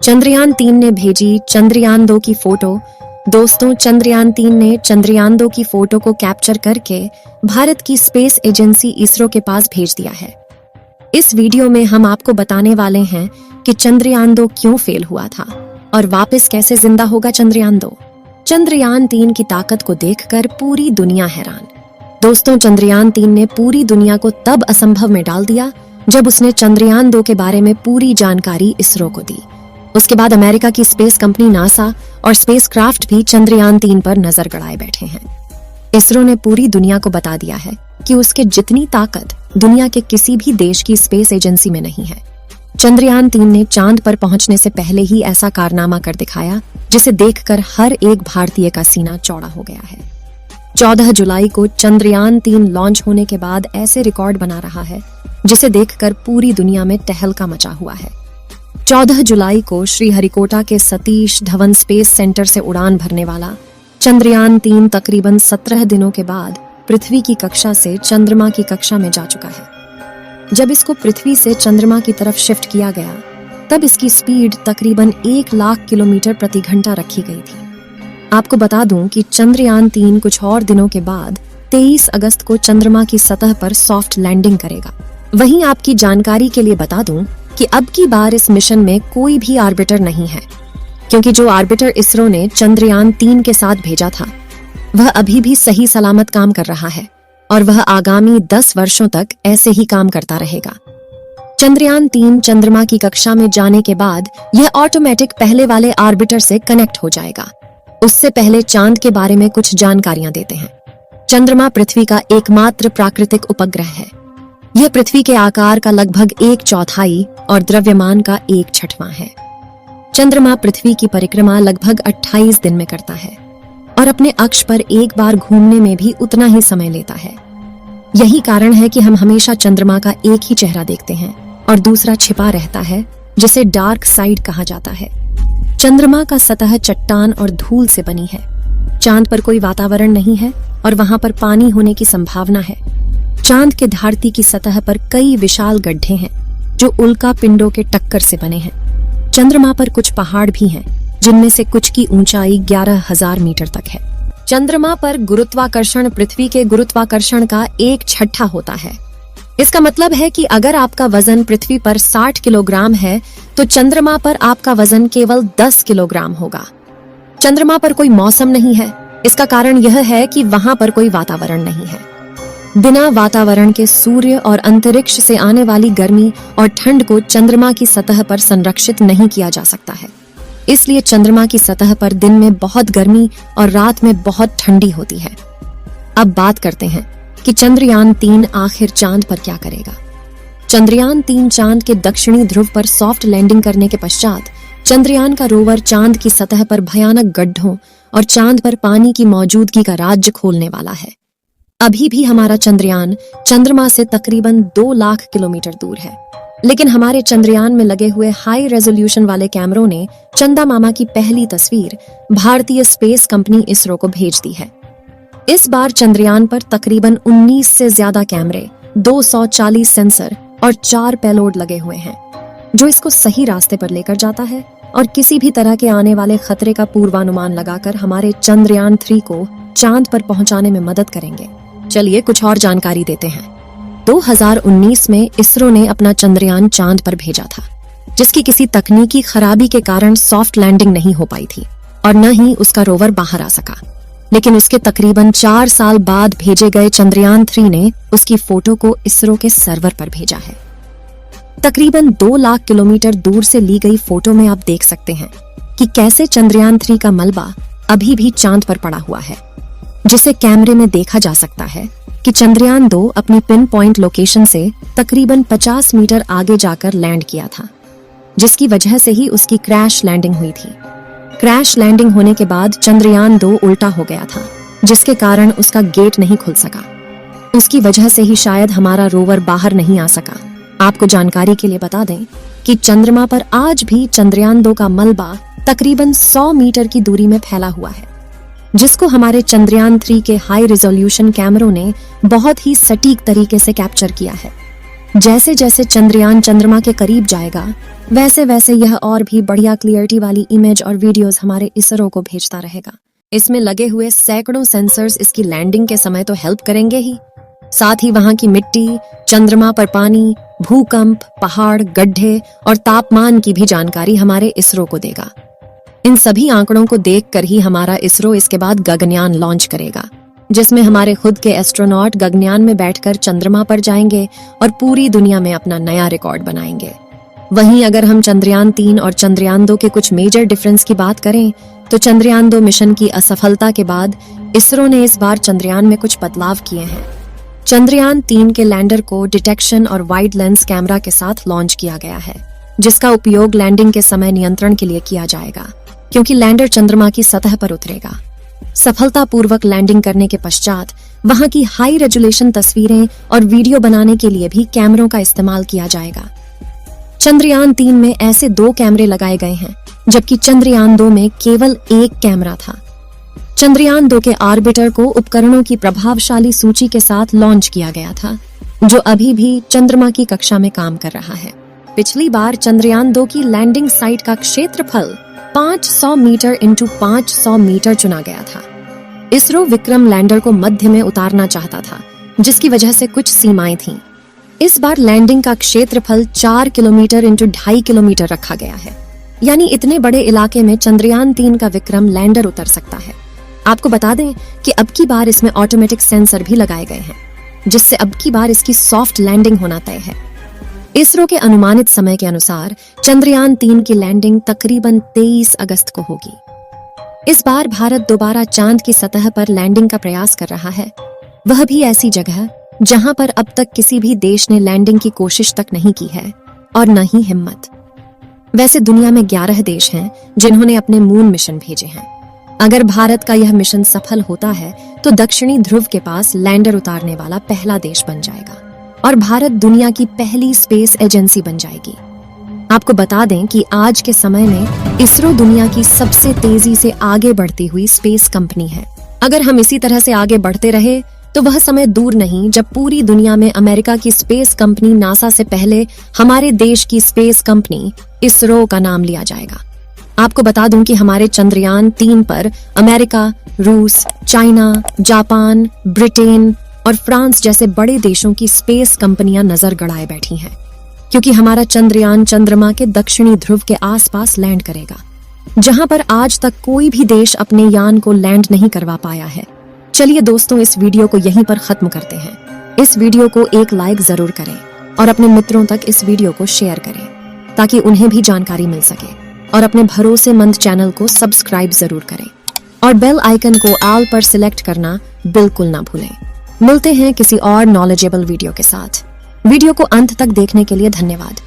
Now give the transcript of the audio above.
चंद्रयान-3 ने भेजी चंद्रयान-2 की फोटो। दोस्तों, चंद्रयान-3 ने चंद्रयान-2 की फोटो को कैप्चर करके भारत की स्पेस एजेंसी इसरो के पास भेज दिया है। इस वीडियो में हम आपको बताने वाले हैं कि चंद्रयान-2 क्यों फेल हुआ था और वापस कैसे जिंदा होगा चंद्रयान-2। चंद्रयान-3 की ताकत को देखकर पूरी दुनिया हैरान। दोस्तों, चंद्रयान-3 ने पूरी दुनिया को तब असंभव में डाल दिया जब उसने चंद्रयान-2 के बारे में पूरी जानकारी इसरो को दी। उसके बाद अमेरिका की स्पेस कंपनी नासा और स्पेसक्राफ्ट भी चंद्रयान-3 पर नजर गड़ाए बैठे हैं। इसरो ने पूरी दुनिया को बता दिया है कि उसके जितनी ताकत दुनिया के किसी भी देश की स्पेस एजेंसी में नहीं है। चंद्रयान-3 ने चांद पर पहुंचने से पहले ही ऐसा कारनामा कर दिखाया जिसे देखकर हर एक भारतीय का सीना चौड़ा हो गया है। 14 जुलाई को चंद्रयान-3 लॉन्च होने के बाद ऐसे रिकॉर्ड बना रहा है जिसे देखकर पूरी दुनिया में तहलका मचा हुआ है। 14 जुलाई को श्रीहरिकोटा के सतीश धवन स्पेस सेंटर से उड़ान भरने वाला चंद्रयान-3 तकरीबन 17 दिनों के बाद पृथ्वी की कक्षा से चंद्रमा की कक्षा में जा चुका है। जब इसको पृथ्वी से चंद्रमा की तरफ शिफ्ट किया गया तब इसकी स्पीड तकरीबन 1 लाख किलोमीटर प्रति घंटा रखी गई थी। आपको बता दूं कि चंद्रयान-3 कुछ और दिनों के बाद 23 अगस्त को चंद्रमा की सतह पर सॉफ्ट लैंडिंग करेगा। वहीं आपकी जानकारी के लिए बता दूं कि अब की बार इस मिशन में कोई भी आर्बिटर नहीं है, क्योंकि जो आर्बिटर इसरो ने चंद्रयान-3 के साथ भेजा था वह अभी भी सही सलामत काम कर रहा है और वह आगामी 10 वर्षों तक ऐसे ही काम करता रहेगा। चंद्रयान-3 चंद्रमा की कक्षा में जाने के बाद यह ऑटोमेटिक पहले वाले आर्बिटर से कनेक्ट हो जाएगा। उससे पहले चांद के बारे में कुछ जानकारियां देते हैं। चंद्रमा पृथ्वी का एकमात्र प्राकृतिक उपग्रह है। यह पृथ्वी के आकार का लगभग 1/4 और द्रव्यमान का 1/6 है। चंद्रमा पृथ्वी की परिक्रमा लगभग 28 दिन में करता है और अपने अक्ष पर एक बार घूमने में भी उतना ही समय लेता है। यही कारण है कि हम हमेशा चंद्रमा का एक ही चेहरा देखते हैं और दूसरा छिपा रहता है, जिसे डार्क साइड कहा जाता है। चंद्रमा का सतह चट्टान और धूल से बनी है। चांद पर कोई वातावरण नहीं है और वहां पर पानी होने की संभावना है। चांद के धरती की सतह पर कई विशाल गड्ढे हैं जो उल्का पिंडों के टक्कर से बने हैं। चंद्रमा पर कुछ पहाड़ भी हैं जिनमें से कुछ की ऊंचाई 11,000 मीटर तक है। चंद्रमा पर गुरुत्वाकर्षण पृथ्वी के गुरुत्वाकर्षण का 1/6 होता है। इसका मतलब है कि अगर आपका वजन पृथ्वी पर 60 किलोग्राम है तो चंद्रमा पर आपका वजन केवल 10 किलोग्राम होगा। चंद्रमा पर कोई मौसम नहीं है। इसका कारण यह है कि वहां पर कोई वातावरण नहीं है। बिना वातावरण के सूर्य और अंतरिक्ष से आने वाली गर्मी और ठंड को चंद्रमा की सतह पर संरक्षित नहीं किया जा सकता है। इसलिए चंद्रमा की सतह पर दिन में बहुत गर्मी और रात में बहुत ठंडी होती है। अब बात करते हैं कि चंद्रयान-3 आखिर चांद पर क्या करेगा। चंद्रयान-3 चांद के दक्षिणी ध्रुव पर सॉफ्ट लैंडिंग करने के पश्चात चंद्रयान का रोवर चांद की सतह पर भयानक गड्ढों और चांद पर पानी की मौजूदगी का राज्य खोलने वाला है। अभी भी हमारा चंद्रयान चंद्रमा से तकरीबन 2 लाख किलोमीटर दूर है, लेकिन हमारे चंद्रयान में लगे हुए हाई रेजोल्यूशन वाले कैमरों ने चंदा मामा की पहली तस्वीर भारतीय स्पेस कंपनी इसरो को भेज दी है। इस बार चंद्रयान पर तकरीबन 19 से ज्यादा कैमरे, 240 सेंसर और 4 पेलोड लगे हुए हैं, जो इसको सही रास्ते पर लेकर जाता है और किसी भी तरह के आने वाले खतरे का पूर्वानुमान लगाकर हमारे चंद्रयान-3 को चांद पर पहुंचाने में मदद करेंगे। चलिए कुछ और जानकारी देते हैं। 2019 में इसरो ने अपना चंद्रयान चांद पर भेजा था, जिसकी किसी तकनीकी खराबी के कारण सॉफ्ट लैंडिंग नहीं हो पाई थी और न ही उसका रोवर बाहर आ सका। लेकिन उसके तकरीबन 4 साल बाद भेजे गए चंद्रयान-3 ने उसकी फोटो को इसरो के सर्वर पर भेजा है। तकरीबन 2 लाख किलोमीटर दूर से ली गई फोटो में आप देख सकते हैं कि कैसे चंद्रयान-3 का मलबा अभी भी चांद पर पड़ा हुआ है, जिसे कैमरे में देखा जा सकता है कि चंद्रयान-2 अपनी पिन पॉइंट लोकेशन से तकरीबन 50 मीटर आगे जाकर लैंड किया था, जिसकी वजह से ही उसकी क्रैश लैंडिंग हुई थी। क्रैश लैंडिंग होने के बाद चंद्रयान-2 उल्टा हो गया था, जिसके कारण उसका गेट नहीं खुल सका। उसकी वजह से ही शायद हमारा रोवर बाहर नहीं आ सका। आपको जानकारी के लिए बता दें कि चंद्रमा पर आज भी चंद्रयान-2 का मलबा तकरीबन 100 मीटर की दूरी में फैला हुआ है, जिसको हमारे चंद्रयान-3 के हाई रिजोल्यूशन कैमरों ने बहुत ही सटीक तरीके से कैप्चर किया है। जैसे जैसे चंद्रयान चंद्रमा के करीब जाएगा वैसे वैसे यह और भी बढ़िया क्लियरिटी वाली इमेज और वीडियोस हमारे इसरो को भेजता रहेगा। इसमें लगे हुए सैकड़ों सेंसर्स इसकी लैंडिंग के समय तो हेल्प करेंगे ही, साथ ही वहां की मिट्टी, चंद्रमा पर पानी, भूकंप, पहाड़, गड्ढे और तापमान की भी जानकारी हमारे इसरो को देगा। इन सभी आंकड़ों को देखकर ही हमारा इसरो इसके बाद गगनयान लॉन्च करेगा, जिसमें हमारे खुद के एस्ट्रोनॉट गगनयान में बैठकर चंद्रमा पर जाएंगे और पूरी दुनिया में अपना नया रिकॉर्ड बनाएंगे। वहीं अगर हम चंद्रयान 3 और चंद्रयान 2 के कुछ मेजर डिफरेंस की बात करें तो चंद्रयान 2 मिशन की असफलता के बाद इसरो ने इस बार चंद्रयान में कुछ बदलाव किए हैं। चंद्रयान 3 के लैंडर को डिटेक्शन और वाइड लेंस कैमरा के साथ लॉन्च किया गया है, जिसका उपयोग लैंडिंग के समय नियंत्रण के लिए किया जाएगा, क्योंकि लैंडर चंद्रमा की सतह पर उतरेगा। सफलतापूर्वक लैंडिंग करने के पश्चात वहां की हाई रेजोल्यूशन तस्वीरें और वीडियो बनाने के लिए भी कैमरों का इस्तेमाल किया जाएगा। चंद्रयान 3 में ऐसे 2 कैमरे लगाए गए हैं, जबकि चंद्रयान 2 में केवल 1 कैमरा था। चंद्रयान 2 के ऑर्बिटर को उपकरणों की प्रभावशाली सूची के साथ लॉन्च किया गया था, जो अभी भी चंद्रमा की कक्षा में काम कर रहा है। पिछली बार चंद्रयान 2 की लैंडिंग साइट का क्षेत्रफल 500 मीटर इंटू 500 मीटर चुना गया था। इसरो विक्रम लैंडर को मध्य में उतारना चाहता था, जिसकी वजह से कुछ सीमाएं थीं। इस बार लैंडिंग का क्षेत्रफल 4 किलोमीटर इंटू 2.5 किलोमीटर रखा गया है, यानी इतने बड़े इलाके में चंद्रयान 3 का विक्रम लैंडर उतर सकता है। आपको बता दें कि अब की बार इसमें ऑटोमेटिक सेंसर भी लगाए गए हैं, जिससे अब की बार इसकी सॉफ्ट लैंडिंग होना तय है। इसरो के अनुमानित समय के अनुसार चंद्रयान 3 की लैंडिंग तकरीबन 23 अगस्त को होगी। इस बार भारत दोबारा चांद की सतह पर लैंडिंग का प्रयास कर रहा है, वह भी ऐसी जगह जहां पर अब तक किसी भी देश ने लैंडिंग की कोशिश तक नहीं की है और न ही हिम्मत। वैसे दुनिया में 11 देश हैं जिन्होंने अपने मून मिशन भेजे हैं। अगर भारत का यह मिशन सफल होता है तो दक्षिणी ध्रुव के पास लैंडर उतारने वाला पहला देश बन जाएगा और भारत दुनिया की पहली स्पेस एजेंसी बन जाएगी। आपको बता दें कि आज के समय में इसरो दुनिया की सबसे तेजी से आगे बढ़ती हुई स्पेस कंपनी है। अगर हम इसी तरह से आगे बढ़ते रहे तो वह समय दूर नहीं जब पूरी दुनिया में अमेरिका की स्पेस कंपनी नासा से पहले हमारे देश की स्पेस कंपनी इसरो का नाम लिया जाएगा। आपको बता दूं कि हमारे चंद्रयान 3 पर अमेरिका, रूस, चाइना, जापान, ब्रिटेन और फ्रांस जैसे बड़े देशों की स्पेस कंपनियां नजर गड़ाए बैठी हैं, क्योंकि हमारा चंद्रयान चंद्रमा के दक्षिणी ध्रुव के आसपास लैंड करेगा, जहां पर आज तक कोई भी देश अपने यान को लैंड नहीं करवा पाया है। चलिए दोस्तों, इस वीडियो को यहीं पर खत्म करते हैं। इस वीडियो को एक लाइक जरूर करें और अपने मित्रों तक इस वीडियो को शेयर करें, ताकि उन्हें भी जानकारी मिल सके, और अपने भरोसेमंद चैनल को सब्सक्राइब जरूर करें और बेल आइकन को ऑल पर सिलेक्ट करना बिल्कुल ना भूलें। मिलते हैं किसी और नॉलेजेबल वीडियो के साथ। वीडियो को अंत तक देखने के लिए धन्यवाद।